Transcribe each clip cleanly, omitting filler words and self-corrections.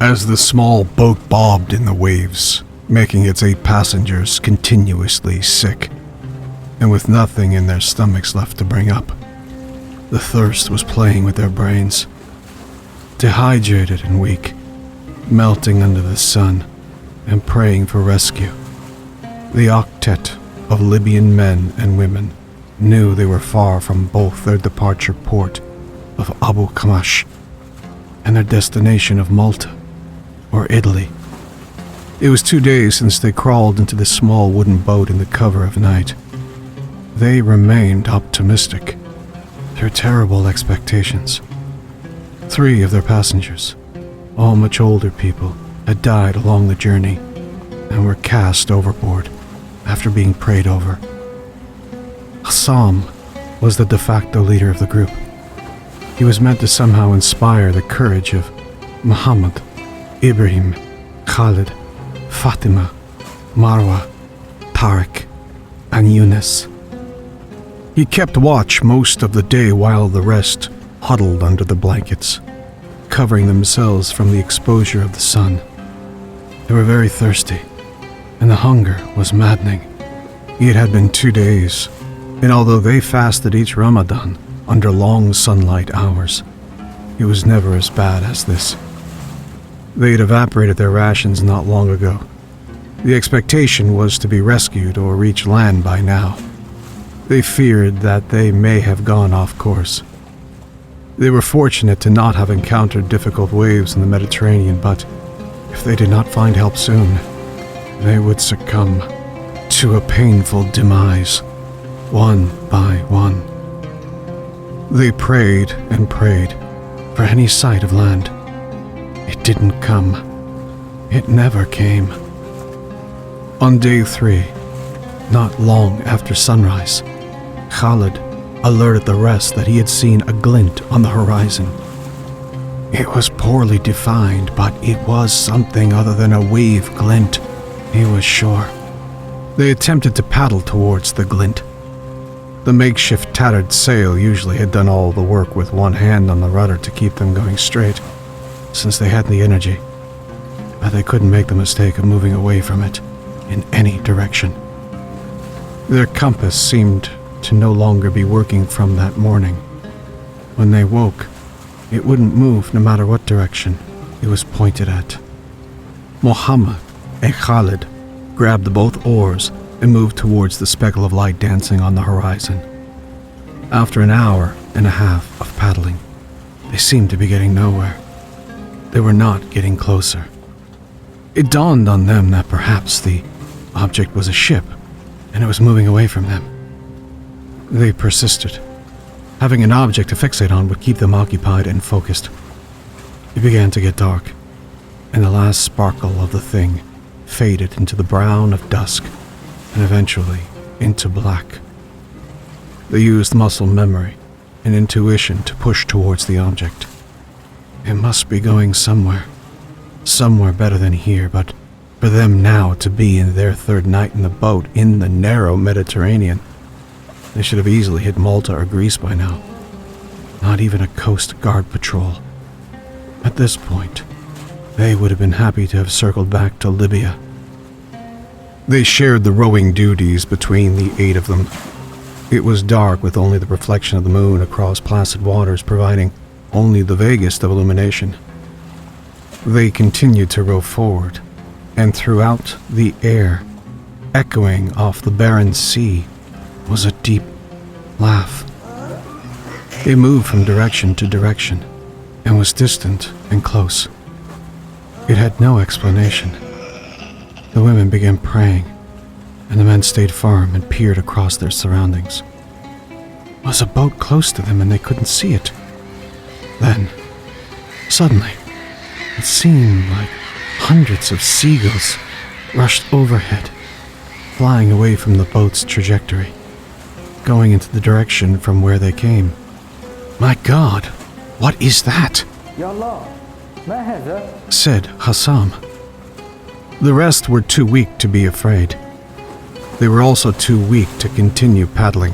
As the small boat bobbed in the waves, making its 8 passengers continuously sick, and with nothing in their stomachs left to bring up, the thirst was playing with their brains. Dehydrated and weak, melting under the sun and praying for rescue, the octet of Libyan men and women knew they were far from both their departure port of Abu Kamash and their destination of Malta or Italy. It was 2 days since they crawled into the small wooden boat in the cover of night. They remained optimistic through terrible expectations. 3 of their passengers, all much older people, had died along the journey and were cast overboard after being prayed over. Hassam was the de facto leader of the group. He was meant to somehow inspire the courage of Muhammad, Ibrahim, Khalid, Fatima, Marwa, Tariq, and Yunus. He kept watch most of the day while the rest huddled under the blankets, covering themselves from the exposure of the sun. They were very thirsty, and the hunger was maddening. It had been 2 days, and although they fasted each Ramadan under long sunlight hours, it was never as bad as this. They had evaporated their rations not long ago. The expectation was to be rescued or reach land by now. They feared that they may have gone off course. They were fortunate to not have encountered difficult waves in the Mediterranean, but if they did not find help soon, they would succumb to a painful demise, one by one. They prayed and prayed for any sight of land. It didn't come. It never came. On day 3, not long after sunrise, Khalid alerted the rest that he had seen a glint on the horizon. It was poorly defined, but it was something other than a wave glint, he was sure. They attempted to paddle towards the glint. The makeshift tattered sail usually had done all the work with one hand on the rudder to keep them going straight, since they had the energy, but they couldn't make the mistake of moving away from it in any direction. Their compass seemed to no longer be working from that morning. When they woke, it wouldn't move no matter what direction it was pointed at. Muhammad and Khalid grabbed both oars and moved towards the speckle of light dancing on the horizon. After an hour and a half of paddling, they seemed to be getting nowhere. They were not getting closer. It dawned on them that perhaps the object was a ship, and it was moving away from them. They persisted. Having an object to fixate on would keep them occupied and focused. It began to get dark, and the last sparkle of the thing faded into the brown of dusk, and eventually into black. They used muscle memory and intuition to push towards the object. It must be going somewhere better than here, but for them now to be in their 3rd night in the boat in the narrow Mediterranean, they should have easily hit Malta or Greece by now. Not even a Coast Guard patrol. At this point, they would have been happy to have circled back to Libya. They shared the rowing duties between the 8 of them. It was dark with only the reflection of the moon across placid waters providing only the vaguest of illumination. They continued to row forward, and throughout the air, echoing off the barren sea, was a deep laugh. It moved from direction to direction, and was distant and close. It had no explanation. The women began praying, and the men stayed firm and peered across their surroundings. It was a boat close to them and they couldn't see it. Then, suddenly, it seemed like hundreds of seagulls rushed overhead, flying away from the boat's trajectory, going into the direction from where they came. "My God, what is that?" said Hassam. The rest were too weak to be afraid. They were also too weak to continue paddling.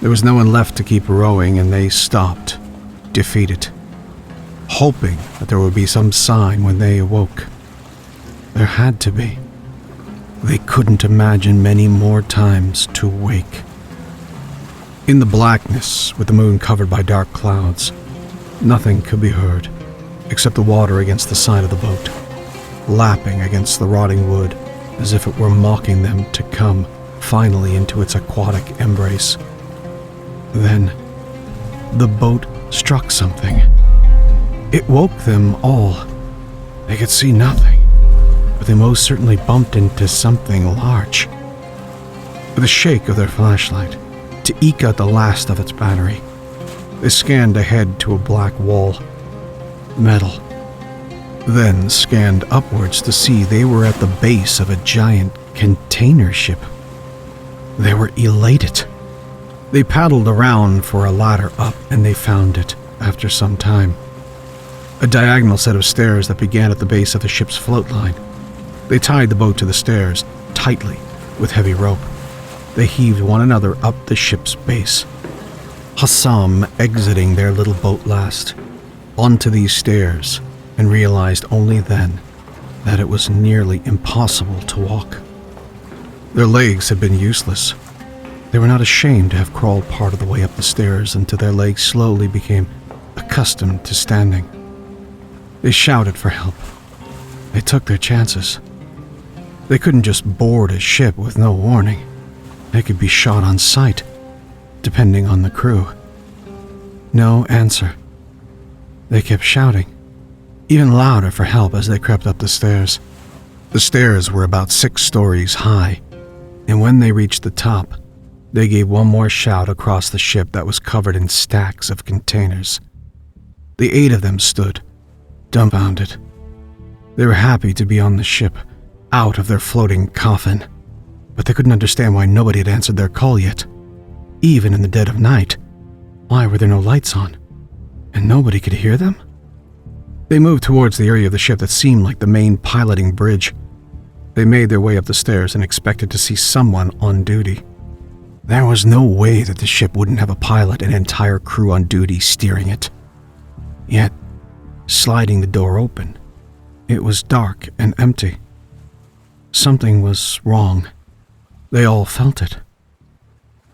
There was no one left to keep rowing, and they stopped, defeated. hoping that there would be some sign when they awoke. There had to be. They couldn't imagine many more times to wake. In the blackness, with the moon covered by dark clouds, nothing could be heard except the water against the side of the boat, lapping against the rotting wood as if it were mocking them to come finally into its aquatic embrace. Then, the boat struck something. It woke them all. They could see nothing, but they most certainly bumped into something large. With a shake of their flashlight, to eke out the last of its battery, they scanned ahead to a black wall. Metal. Then scanned upwards to see they were at the base of a giant container ship. They were elated. They paddled around for a ladder up, and they found it after some time. A diagonal set of stairs that began at the base of the ship's float line. They tied the boat to the stairs, tightly, with heavy rope. They heaved one another up the ship's base. Hassam exiting their little boat last, onto these stairs, and realized only then that it was nearly impossible to walk. Their legs had been useless. They were not ashamed to have crawled part of the way up the stairs until their legs slowly became accustomed to standing. They shouted for help. They took their chances. They couldn't just board a ship with no warning. They could be shot on sight, depending on the crew. No answer. They kept shouting, even louder for help as they crept up the stairs. The stairs were about 6 stories high, and when they reached the top, they gave one more shout across the ship that was covered in stacks of containers. The 8 of them stood, dumbfounded. They were happy to be on the ship, out of their floating coffin, but they couldn't understand why nobody had answered their call yet. Even in the dead of night, why were there no lights on? And nobody could hear them? They moved towards the area of the ship that seemed like the main piloting bridge. They made their way up the stairs and expected to see someone on duty. There was no way that the ship wouldn't have a pilot and entire crew on duty steering it. Yet, sliding the door open, it was dark and empty. Something was wrong. They all felt it.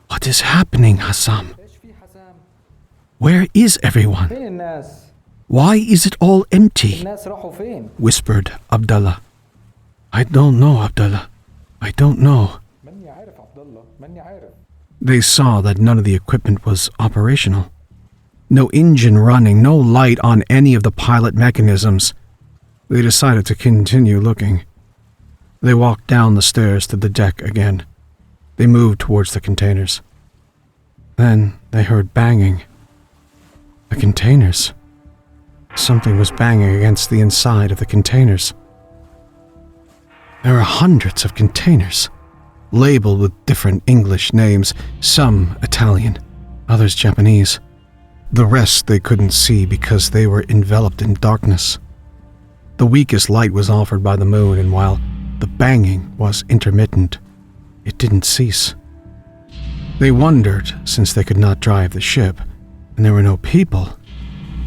What is happening, Hassam? Where is everyone? Why is it all empty? Whispered Abdullah. I don't know, Abdullah. I don't know. They saw that none of the equipment was operational. No engine running, no light on any of the pilot mechanisms. They decided to continue looking. They walked down the stairs to the deck again. They moved towards the containers. Then they heard banging. The containers. Something was banging against the inside of the containers. There were hundreds of containers, labeled with different English names, some Italian, others Japanese. The rest they couldn't see because they were enveloped in darkness. The weakest light was offered by the moon, and while the banging was intermittent, it didn't cease. They wondered, since they could not drive the ship, and there were no people,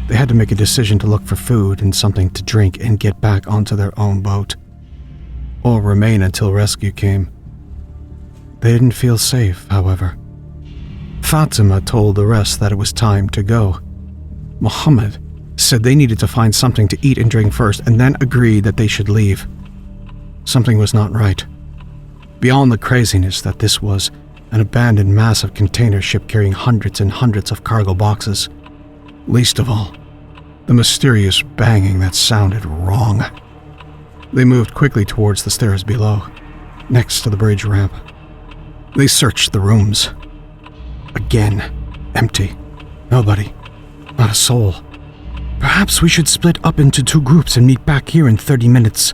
they had to make a decision to look for food and something to drink and get back onto their own boat, or remain until rescue came. They didn't feel safe, however. Fatima told the rest that it was time to go. Muhammad said they needed to find something to eat and drink first, and then agreed that they should leave. Something was not right. Beyond the craziness that this was an abandoned massive container ship carrying hundreds and hundreds of cargo boxes. Least of all, the mysterious banging that sounded wrong. They moved quickly towards the stairs below, next to the bridge ramp. They searched the rooms. Again, empty. Nobody. Not a soul. Perhaps we should split up into 2 groups and meet back here in 30 minutes.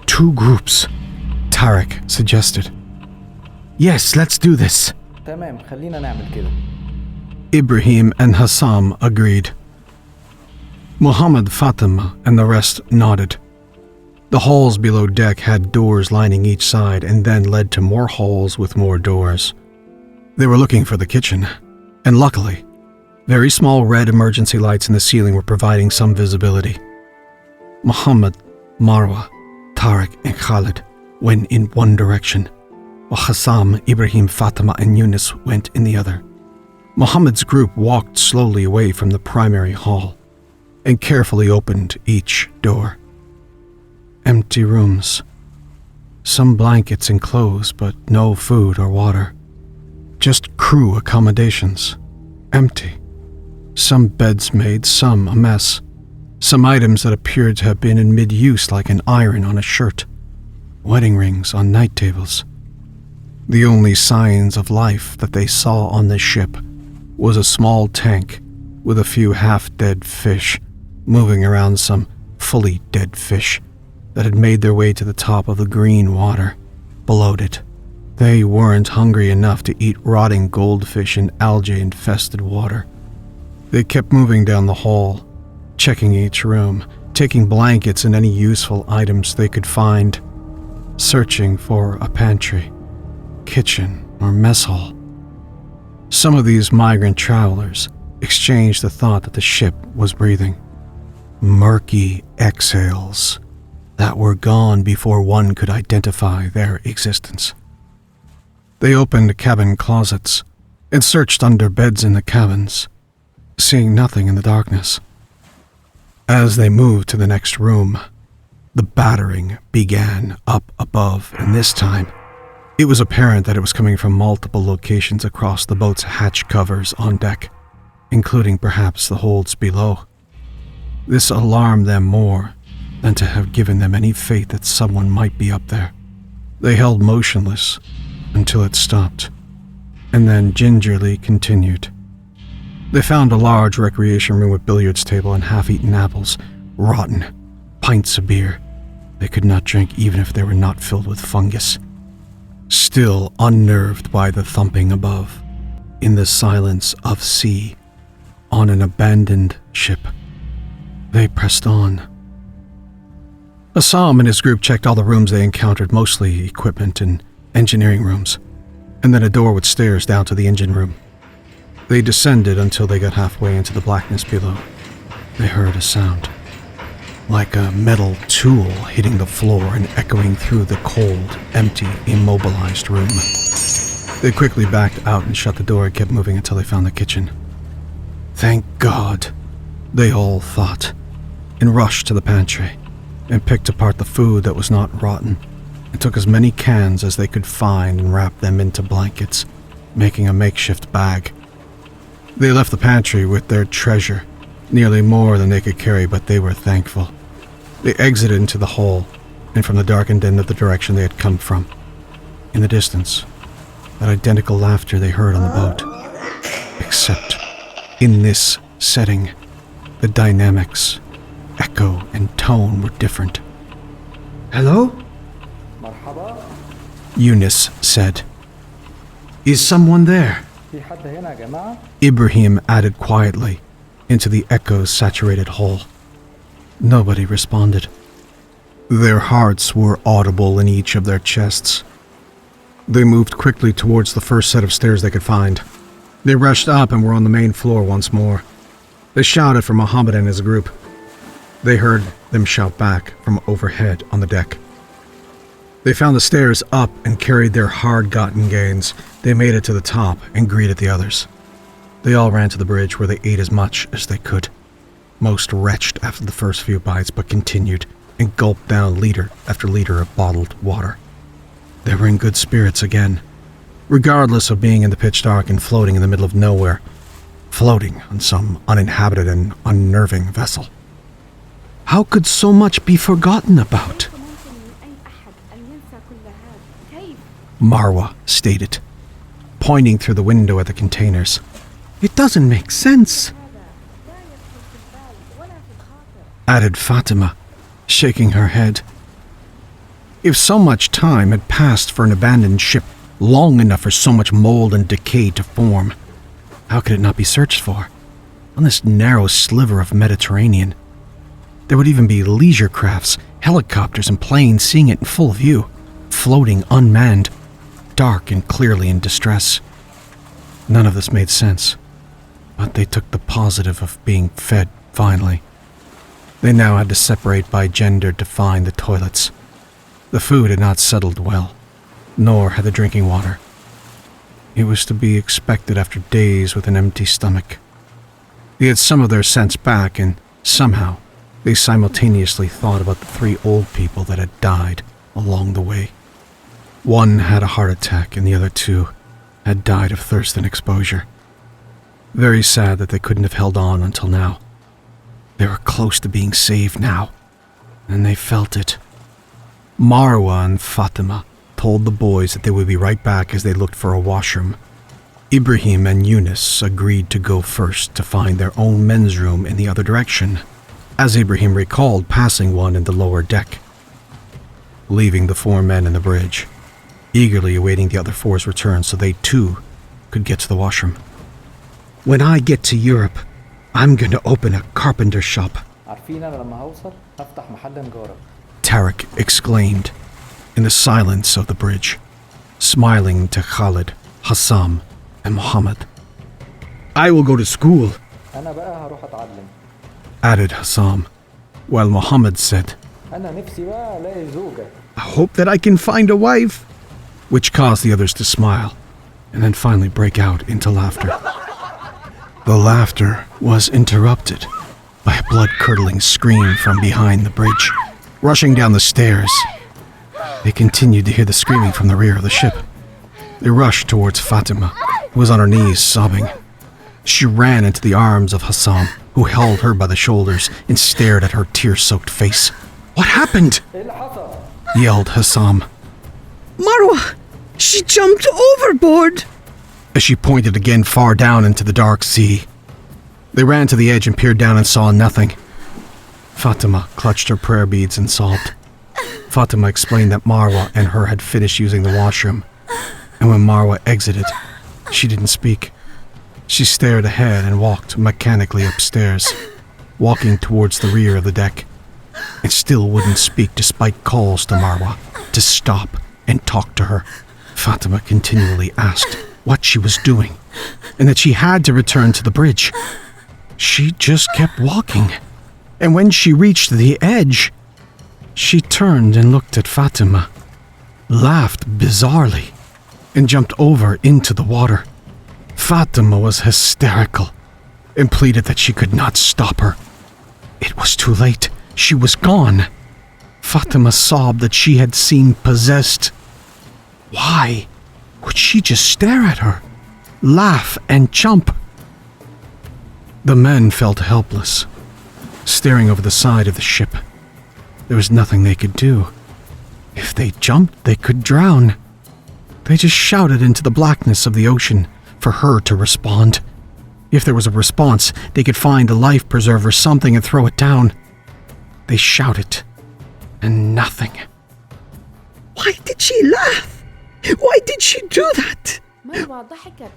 2 groups, Tarek suggested. Yes, let's do this. تمام خلينا نعمل كده. Ibrahim and Hassam agreed. Muhammad, Fatima, and the rest nodded. The halls below deck had doors lining each side and then led to more halls with more doors. They were looking for the kitchen, and luckily, Very small red emergency lights in the ceiling were providing some visibility. Muhammad, Marwa, Tariq, and Khalid went in one direction, while Hassam, Ibrahim, Fatima, and Yunus went in the other. Muhammad's group walked slowly away from the primary hall and carefully opened each door. Empty rooms. Some blankets and clothes, but no food or water. Just crew accommodations. Empty. Some beds made, some a mess. Some items that appeared to have been in mid-use, like an iron on a shirt. Wedding rings on night tables. The only signs of life that they saw on the ship was a small tank with a few half-dead fish moving around some fully dead fish that had made their way to the top of the green water below it. They weren't hungry enough to eat rotting goldfish in algae-infested water. They kept moving down the hall, checking each room, taking blankets and any useful items they could find, searching for a pantry, kitchen, or mess hall. Some of these migrant travelers exchanged the thought that the ship was breathing. Murky exhales that were gone before one could identify their existence. They opened cabin closets and searched under beds in the cabins, seeing nothing in the darkness. As they moved to the next room, the battering began up above, and this time, it was apparent that it was coming from multiple locations across the boat's hatch covers on deck, including perhaps the holds below. This alarmed them more than to have given them any faith that someone might be up there. They held motionless until it stopped, and then gingerly continued. They found a large recreation room with billiards table and half-eaten apples, rotten, pints of beer. They could not drink even if they were not filled with fungus. Still unnerved by the thumping above, in the silence of sea, on an abandoned ship, they pressed on. Assam and his group checked all the rooms they encountered, mostly equipment and engineering rooms, and then a door with stairs down to the engine room. They descended until they got halfway into the blackness below. They heard a sound, like a metal tool hitting the floor and echoing through the cold, empty, immobilized room. They quickly backed out and shut the door and kept moving until they found the kitchen. Thank God, they all thought, and rushed to the pantry and picked apart the food that was not rotten and took as many cans as they could find and wrapped them into blankets, making a makeshift bag. They left the pantry with their treasure, nearly more than they could carry, but they were thankful. They exited into the hall and from the darkened end of the direction they had come from. In the distance, that identical laughter they heard on the boat. Except, in this setting, the dynamics, echo, and tone were different. "Hello?" مرحبا. Yunus said. "Is someone there?" في حد هنا يا جماعة؟ Ibrahim added quietly into the echo-saturated hall. Nobody responded. Their hearts were audible in each of their chests. They moved quickly towards the first set of stairs they could find. They rushed up and were on the main floor once more. They shouted for Muhammad and his group. They heard them shout back from overhead on the deck. They found the stairs up and carried their hard-gotten gains. They made it to the top and greeted the others. They all ran to the bridge where they ate as much as they could. Most retched after the first few bites, but continued and gulped down liter after liter of bottled water. They were in good spirits again, regardless of being in the pitch dark and floating in the middle of nowhere, floating on some uninhabited and unnerving vessel. How could so much be forgotten about? Marwa stated, pointing through the window at the containers. It doesn't make sense, added Fatima, shaking her head. If so much time had passed for an abandoned ship, long enough for so much mold and decay to form, how could it not be searched for? On this narrow sliver of Mediterranean, there would even be leisure crafts, helicopters, and planes seeing it in full view, floating unmanned, dark and clearly in distress. None of this made sense. but they took the positive of being fed finally. They now had to separate by gender to find the toilets. The food had not settled well, nor had the drinking water. It was to be expected after days with an empty stomach. They had some of their sense back, and somehow they simultaneously thought about the 3 old people that had died along the way. One had a heart attack, and the other 2 had died of thirst and exposure. Very sad that they couldn't have held on until now. They were close to being saved now, and they felt it. Marwa and Fatima told the boys that they would be right back as they looked for a washroom. Ibrahim and Eunice agreed to go first to find their own men's room in the other direction, as Ibrahim recalled passing one in the lower deck. Leaving the 4 men in the bridge, eagerly awaiting the other 4's return so they too could get to the washroom. "When I get to Europe, I'm going to open a carpenter shop," عارفين أنا لما هوصل هفتح محل نجارة. Tarek exclaimed in the silence of the bridge, smiling to Khalid, Hassam, and Muhammad. "I will go to school," أنا بقى هروح أتعلم. added Hassam, while Muhammad said, أنا نفسي بقى ألاقي زوجة. "I hope that I can find a wife," which caused the others to smile and then finally break out into laughter. The laughter was interrupted by a blood-curdling scream from behind the bridge. Rushing down the stairs, they continued to hear the screaming from the rear of the ship. They rushed towards Fatima, who was on her knees sobbing. She ran into the arms of Hassam, who held her by the shoulders and stared at her tear-soaked face. "What happened?" yelled Hassam. "Marwa, she jumped overboard," as she pointed again far down into the dark sea. They ran to the edge and peered down and saw nothing. Fatima clutched her prayer beads and sobbed. Fatima explained that Marwa and her had finished using the washroom, and when Marwa exited, she didn't speak. She stared ahead and walked mechanically upstairs, walking towards the rear of the deck, and still wouldn't speak despite calls to Marwa to stop and talk to her. Fatima continually asked what she was doing, and that she had to return to the bridge. She just kept walking, and when she reached the edge, she turned and looked at Fatima, laughed bizarrely, and jumped over into the water. Fatima was hysterical and pleaded that she could not stop her. It was too late. She was gone. Fatima sobbed that she had seemed possessed. Why would she just stare at her, laugh, and jump? The men felt helpless, staring over the side of the ship. There was nothing they could do. If they jumped, they could drown. They just shouted into the blackness of the ocean for her to respond. If there was a response, they could find a life preserver, something, and throw it down. They shouted, and nothing. "Why did she laugh? Why did she do that? مروة ضحكت.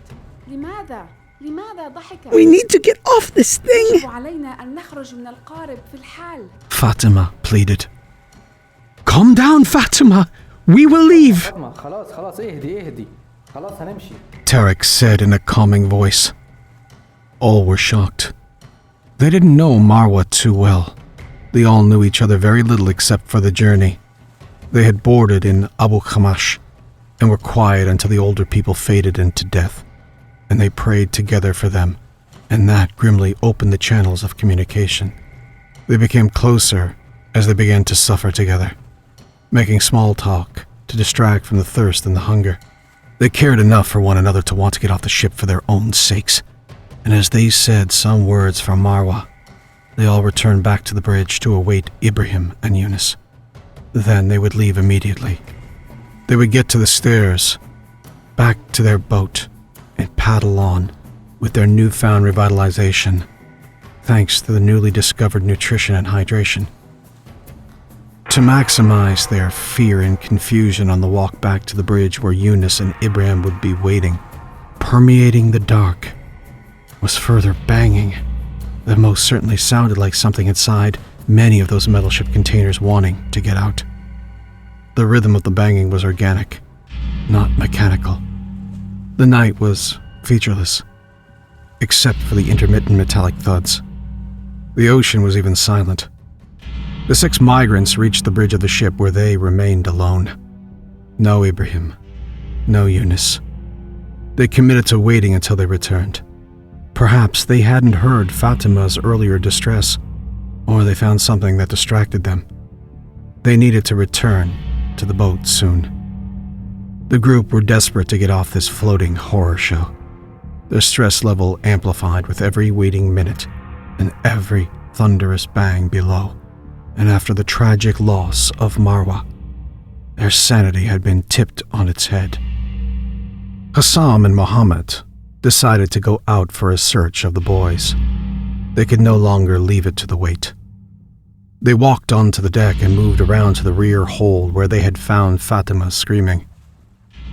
لماذا ضحكت؟ We need to get off this thing." يجب علينا أن نخرج من القارب في الحال. Fatima pleaded. "Calm down, Fatima. We will leave," فاطمة خلاص اهدي. خلاص هنمشي. Tarek said in a calming voice. All were shocked. They didn't know Marwa too well. They all knew each other very little except for the journey. They had boarded in Abu Khamash and were quiet until the older people faded into death, and they prayed together for them, and that grimly opened the channels of communication. They became closer as they began to suffer together, making small talk to distract from the thirst and the hunger. They cared enough for one another to want to get off the ship for their own sakes, and as they said some words from Marwa, they all returned back to the bridge to await Ibrahim and Eunice. Then they would leave immediately. They would get to the stairs, back to their boat, and paddle on with their newfound revitalization, thanks to the newly discovered nutrition and hydration. To maximize their fear and confusion on the walk back to the bridge where Eunice and Ibrahim would be waiting, permeating the dark, was further banging that most certainly sounded like something inside many of those metal ship containers wanting to get out. The rhythm of the banging was organic, not mechanical. The night was featureless. except for the intermittent metallic thuds. The ocean was even silent. The 6 migrants reached the bridge of the ship where they remained alone. No Ibrahim, no Eunice. They committed to waiting until they returned. Perhaps they hadn't heard Fatima's earlier distress, or they found something that distracted them. They needed to return to the boat soon. The group were desperate to get off this floating horror show. Their stress level amplified with every waiting minute and every thunderous bang below. And after the tragic loss of Marwa, their sanity had been tipped on its head. Hassam and Mohammed decided to go out for a search of the boys. They could no longer leave it to the weight. They walked onto the deck and moved around to the rear hold where they had found Fatima screaming.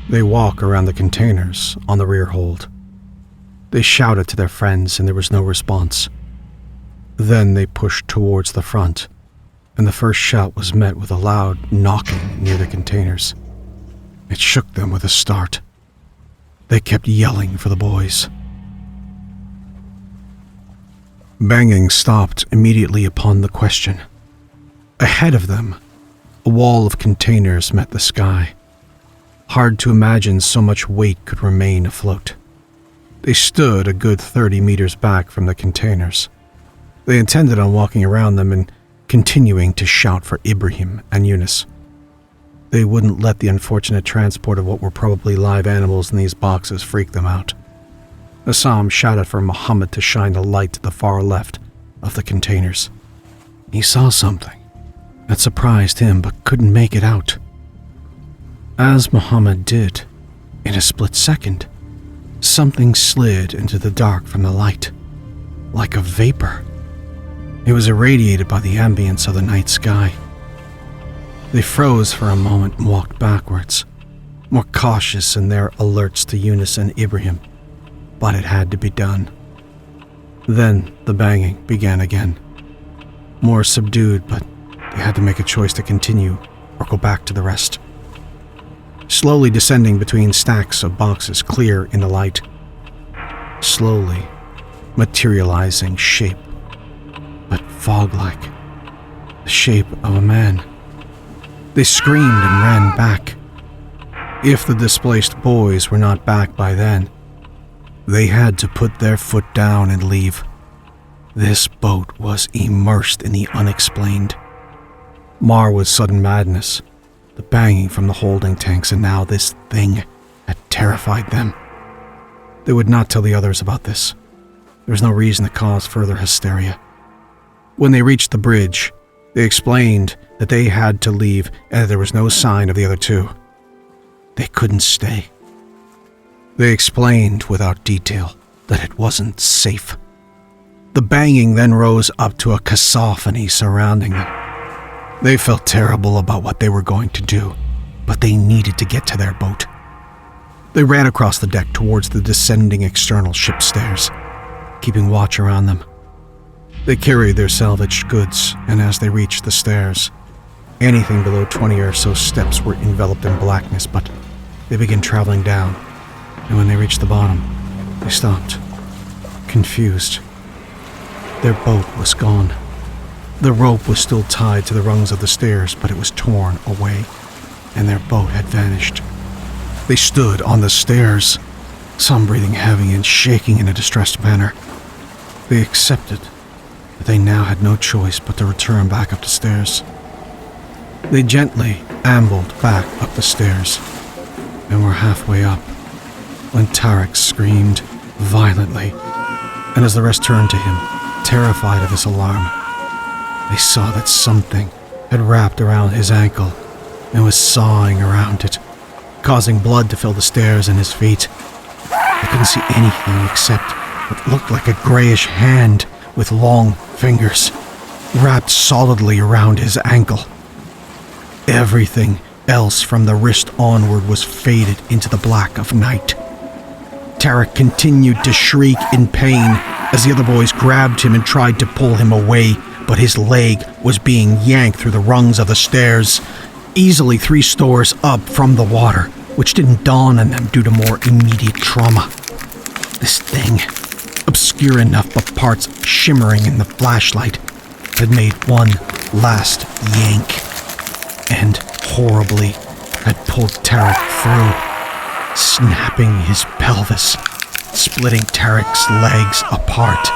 They walked around the containers on the rear hold. They shouted to their friends and there was no response. Then they pushed towards the front, and the first shout was met with a loud knocking near the containers. It shook them with a start. They kept yelling for the boys. Banging stopped immediately upon the question. Ahead of them, a wall of containers met the sky. Hard to imagine so much weight could remain afloat. They stood a good 30 meters back from the containers. They intended on walking around them and continuing to shout for Ibrahim and Eunice. They wouldn't let the unfortunate transport of what were probably live animals in these boxes freak them out. Assam shouted for Muhammad to shine a light to the far left of the containers. He saw something that surprised him but couldn't make it out. As Muhammad did, in a split second, something slid into the dark from the light, like a vapor. It was irradiated by the ambience of the night sky. They froze for a moment and walked backwards, more cautious in their alerts to Eunice and Ibrahim, but it had to be done. Then the banging began again. More subdued, but they had to make a choice to continue or go back to the rest. Slowly descending between stacks of boxes clear in the light. Slowly materializing shape, but fog-like. The shape of a man. They screamed and ran back. If the displaced boys were not back by then, they had to put their foot down and leave. This boat was immersed in the unexplained. Marwa's sudden madness, the banging from the holding tanks, and now this thing had terrified them. They would not tell the others about this. There was no reason to cause further hysteria. When they reached the bridge, they explained that they had to leave and that there was no sign of the other two. They couldn't stay. They explained without detail that it wasn't safe. The banging then rose up to a cacophony surrounding them. They felt terrible about what they were going to do, but they needed to get to their boat. They ran across the deck towards the descending external ship stairs, keeping watch around them. They carried their salvaged goods, and as they reached the stairs, anything below 20 or so steps were enveloped in blackness, but they began traveling down, and when they reached the bottom, they stopped, confused. Their boat was gone. The rope was still tied to the rungs of the stairs, but it was torn away, and their boat had vanished. They stood on the stairs, some breathing heavy and shaking in a distressed manner. They accepted that they now had no choice but to return back up the stairs. They gently ambled back up the stairs, and were halfway up when Tarek screamed violently, and as the rest turned to him, terrified of this alarm, they saw that something had wrapped around his ankle and was sawing around it, causing blood to fill the stairs and his feet. They couldn't see anything except what looked like a grayish hand with long fingers wrapped solidly around his ankle. Everything else from the wrist onward was faded into the black of night. Tarek continued to shriek in pain as the other boys grabbed him and tried to pull him away, but his leg was being yanked through the rungs of the stairs, easily 3 stores up from the water, which didn't dawn on them due to more immediate trauma. This thing, hear enough but parts shimmering in the flashlight had made one last yank and horribly had pulled Tarek through, snapping his pelvis, splitting Tarek's legs apart,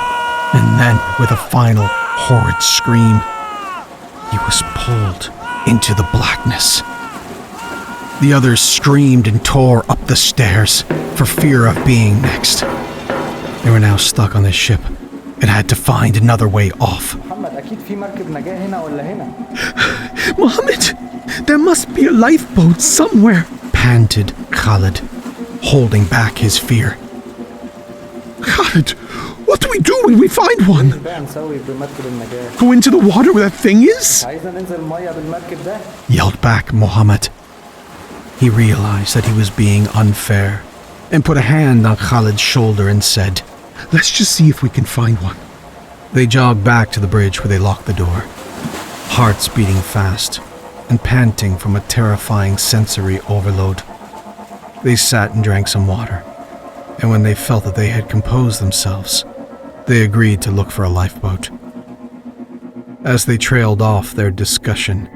and then with a final horrid scream, he was pulled into the blackness. The others screamed and tore up the stairs for fear of being next. They were now stuck on this ship and had to find another way off. محمد اكيد في مركب نجاة هنا ولا هنا. Mohammed, there must be a lifeboat somewhere. Panted Khalid, holding back his fear. Khalid, what do we do when we find one? بقى نسوي بمركب النجاة. Go into the water where that thing is? عايزنا ننزل المية بالمركب ده. Yelled back Mohammed. He realized that he was being unfair and put a hand on Khalid's shoulder and said, Let's just see if we can find one. They jogged back to the bridge where they locked the door, hearts beating fast and panting from a terrifying sensory overload. They sat and drank some water, and when they felt that they had composed themselves, they agreed to look for a lifeboat. As they trailed off their discussion,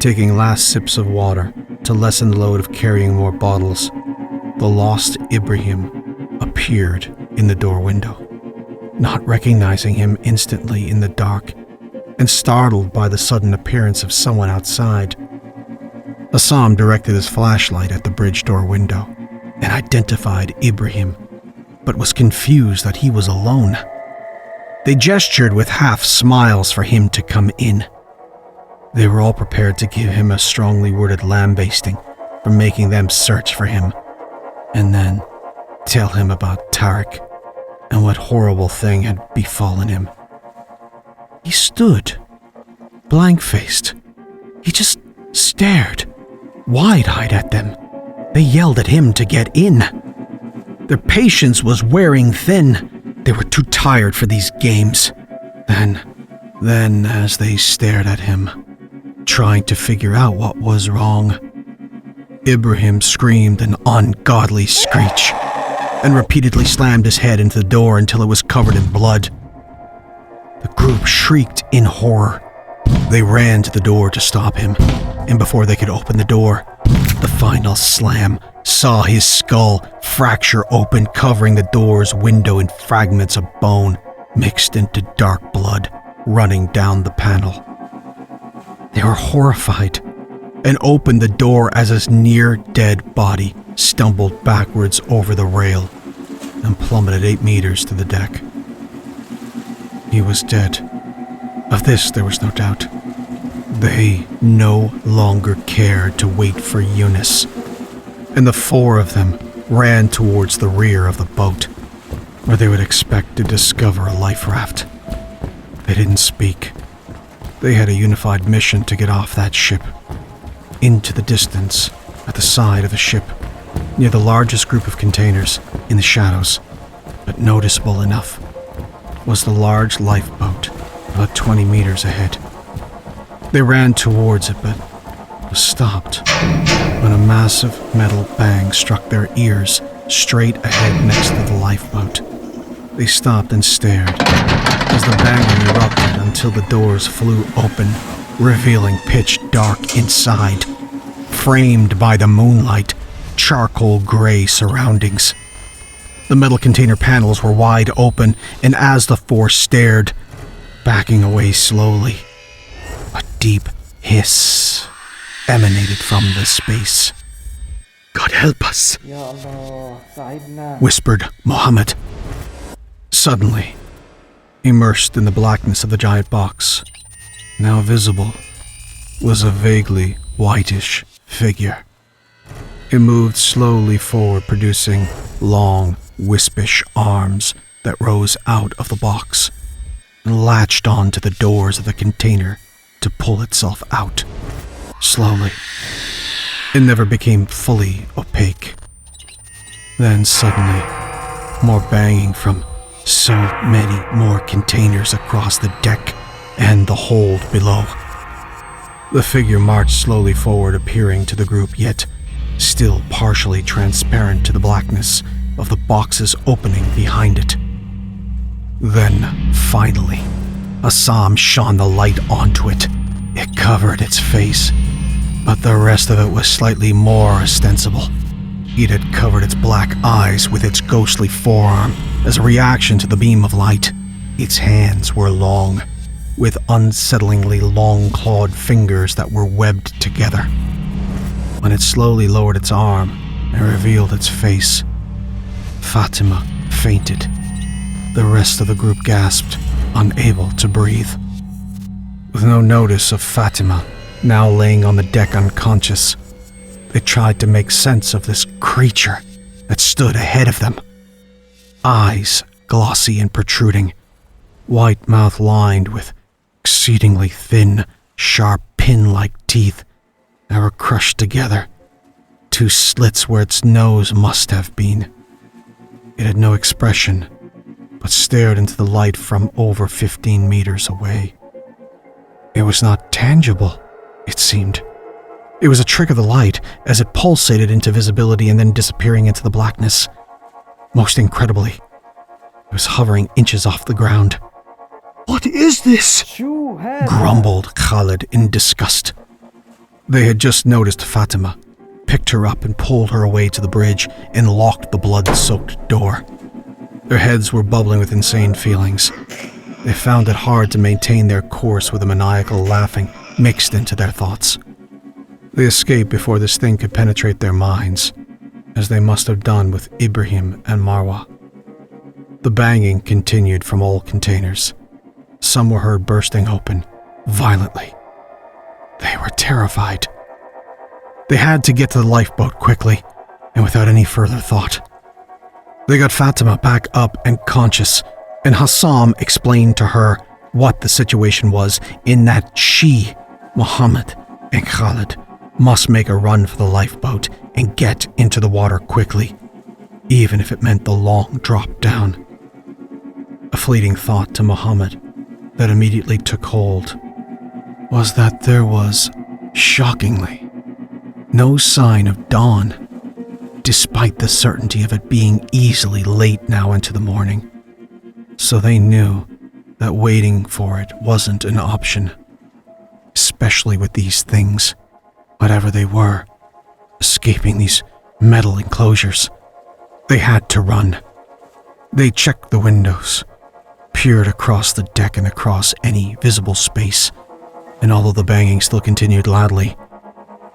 taking last sips of water to lessen the load of carrying more bottles, the lost Ibrahim appeared in the door window, not recognizing him instantly in the dark and startled by the sudden appearance of someone outside. Assam directed his flashlight at the bridge door window and identified Ibrahim, but was confused that he was alone. They gestured with half smiles for him to come in. They were all prepared to give him a strongly worded lambasting for making them search for him, and then tell him about Tarek and what horrible thing had befallen him. He stood, blank-faced. He just stared, wide-eyed at them. They yelled at him to get in. Their patience was wearing thin. They were too tired for these games. Then, as they stared at him, trying to figure out what was wrong, Ibrahim screamed an ungodly screech and repeatedly slammed his head into the door until it was covered in blood. The group shrieked in horror. They ran to the door to stop him, and before they could open the door, the final slam saw his skull fracture open, covering the door's window in fragments of bone mixed into dark blood running down the panel. They were horrified and opened the door as his near-dead body stumbled backwards over the rail and plummeted 8 meters to the deck. He was dead. Of this there was no doubt. They no longer cared to wait for Eunice, and the 4 of them ran towards the rear of the boat, where they would expect to discover a life raft. They didn't speak. They had a unified mission to get off that ship. Into the distance, at the side of the ship, near the largest group of containers, in the shadows, but noticeable enough, was the large lifeboat about 20 meters ahead. They ran towards it, but was stopped when a massive metal bang struck their ears straight ahead next to the lifeboat. They stopped and stared as the banging erupted until the doors flew open, revealing pitch dark inside, framed by the moonlight, charcoal gray surroundings. The metal container panels were wide open, and as the 4 stared, backing away slowly, a deep hiss emanated from the space. God help us. يا الله ساعدنا. Whispered Mohammed. Suddenly, immersed in the blackness of the giant box, now visible, was a vaguely whitish figure. It moved slowly forward, producing long, wispish arms that rose out of the box and latched onto the doors of the container to pull itself out. Slowly. It never became fully opaque. Then suddenly, more banging from so many more containers across the deck and the hold below. The figure marched slowly forward, appearing to the group, yet still partially transparent to the blackness of the box's opening behind it. Then, finally, Assam shone the light onto it. It covered its face, but the rest of it was slightly more ostensible. It had covered its black eyes with its ghostly forearm as a reaction to the beam of light. Its hands were long, with unsettlingly long-clawed fingers that were webbed together. When it slowly lowered its arm and revealed its face, Fatima fainted. The rest of the group gasped, unable to breathe. With no notice of Fatima, now laying on the deck unconscious, they tried to make sense of this creature that stood ahead of them. Eyes glossy and protruding, white mouth lined with exceedingly thin, sharp pin-like teeth that were crushed together, 2 slits where its nose must have been. It had no expression, but stared into the light from over 15 meters away. It was not tangible, it seemed. It was a trick of the light as it pulsated into visibility and then disappearing into the blackness. Most incredibly, it was hovering inches off the ground. What is this? شو هذا؟ Grumbled Khalid in disgust. They had just noticed Fatima, picked her up and pulled her away to the bridge and locked the blood-soaked door. Their heads were bubbling with insane feelings. They found it hard to maintain their course with a maniacal laughing mixed into their thoughts. They escaped before this thing could penetrate their minds, as they must have done with Ibrahim and Marwa. The banging continued from all containers. Some were heard bursting open, violently. They were terrified. They had to get to the lifeboat quickly, and without any further thought. They got Fatima back up and conscious, and Hassam explained to her what the situation was in that she, Muhammad, and Khalid must make a run for the lifeboat and get into the water quickly, even if it meant the long drop down. A fleeting thought to Muhammad that immediately took hold was that there was, shockingly, no sign of dawn, despite the certainty of it being easily late now into the morning. So they knew that waiting for it wasn't an option, especially with these things, whatever they were, escaping these metal enclosures. They had to run. They checked the windows, peered across the deck and across any visible space, and although the banging still continued loudly,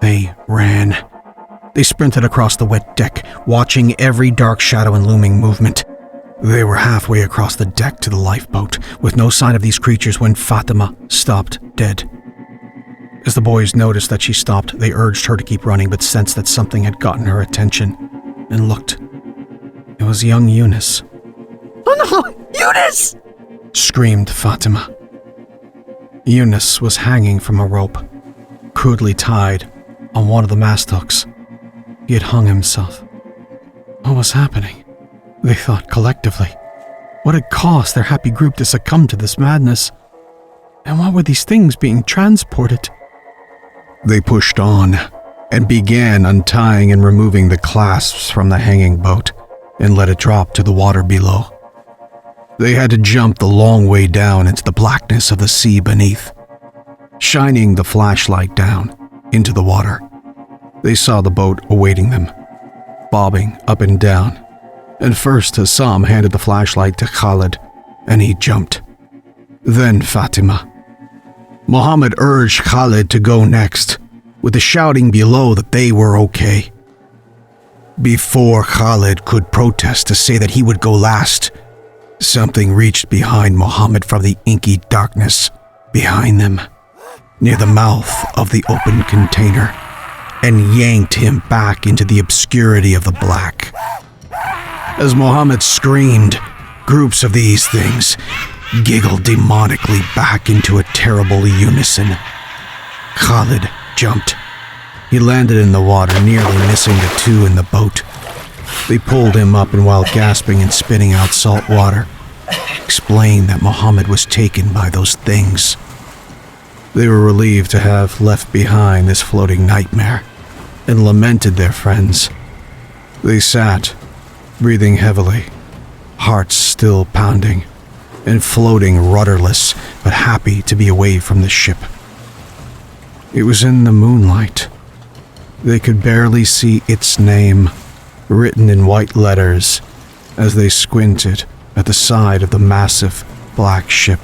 they ran. They sprinted across the wet deck, watching every dark shadow and looming movement. They were halfway across the deck to the lifeboat, with no sign of these creatures when Fatima stopped dead. As the boys noticed that she stopped, they urged her to keep running, but sensed that something had gotten her attention, and looked. It was young Eunice. Oh no! Eunice! Screamed Fatima. Eunice was hanging from a rope, crudely tied on one of the mast hooks. He had hung himself. What was happening? They thought collectively. What had caused their happy group to succumb to this madness? And what were these things being transported? They pushed on and began untying and removing the clasps from the hanging boat and let it drop to the water below. They had to jump the long way down into the blackness of the sea beneath. Shining the flashlight down into the water, they saw the boat awaiting them, bobbing up and down. And first Hassam handed the flashlight to Khalid, and he jumped. Then Fatima. Muhammad urged Khalid to go next, with the shouting below that they were okay. Before Khalid could protest to say that he would go last, something reached behind Muhammad from the inky darkness behind them, near the mouth of the open container, and yanked him back into the obscurity of the black. As Muhammad screamed, groups of these things giggled demonically back into a terrible unison. Khalid jumped. He landed in the water, nearly missing the 2 in the boat. They pulled him up and while gasping and spitting out salt water, explained that Muhammad was taken by those things. They were relieved to have left behind this floating nightmare and lamented their friends. They sat, breathing heavily, hearts still pounding, and floating rudderless but happy to be away from the ship. It was in the moonlight. They could barely see its name, written in white letters, as they squinted at the side of the massive black ship.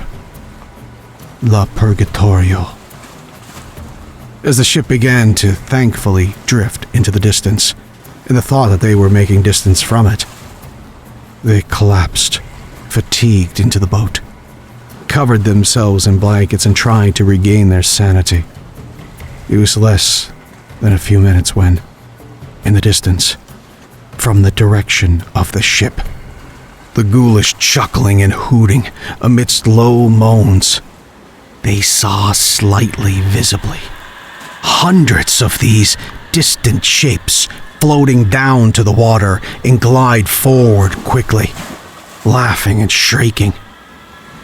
La Purgatorio. As the ship began to thankfully drift into the distance, and the thought that they were making distance from it, they collapsed, fatigued, into the boat, covered themselves in blankets and tried to regain their sanity. It was less than a few minutes when, in the distance, from the direction of the ship, the ghoulish chuckling and hooting amidst low moans, they saw slightly visibly hundreds of these distant shapes floating down to the water and glide forward quickly, laughing and shrieking.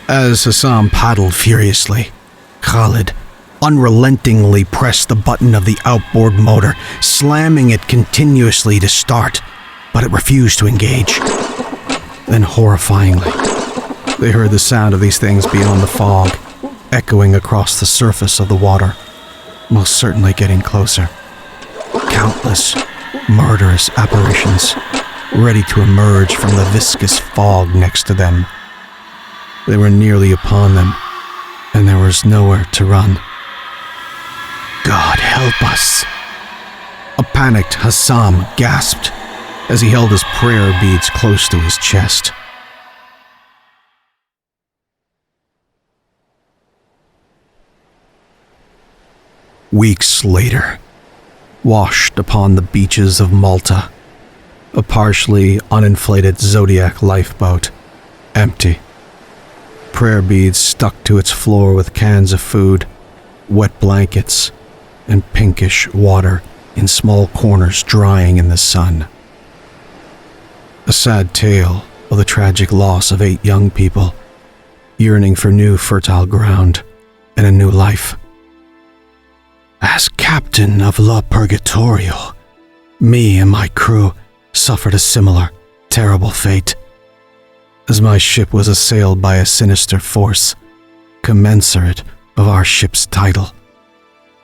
As Hassan paddled furiously, Khalid unrelentingly pressed the button of the outboard motor, slamming it continuously to start, but it refused to engage. Then, horrifyingly, they heard the sound of these things beyond the fog, echoing across the surface of the water, most certainly getting closer. Countless murderous apparitions, ready to emerge from the viscous fog next to them. They were nearly upon them, and there was nowhere to run. God help us! A panicked Hassam gasped as he held his prayer beads close to his chest. Weeks later, washed upon the beaches of Malta, a partially uninflated Zodiac lifeboat, empty. Prayer beads stuck to its floor with cans of food, wet blankets, and pinkish water in small corners drying in the sun. A sad tale of the tragic loss of 8 young people, yearning for new fertile ground and a new life. As captain of La Purgatorio, me and my crew suffered a similar, terrible fate, as my ship was assailed by a sinister force, commensurate of our ship's title.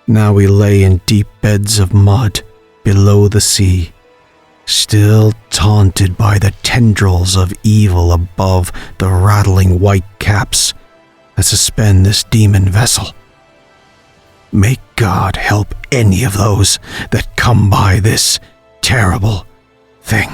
Now we lay in deep beds of mud below the sea, still taunted by the tendrils of evil above the rattling white caps that suspend this demon vessel. May God help any of those that come by this terrible thing.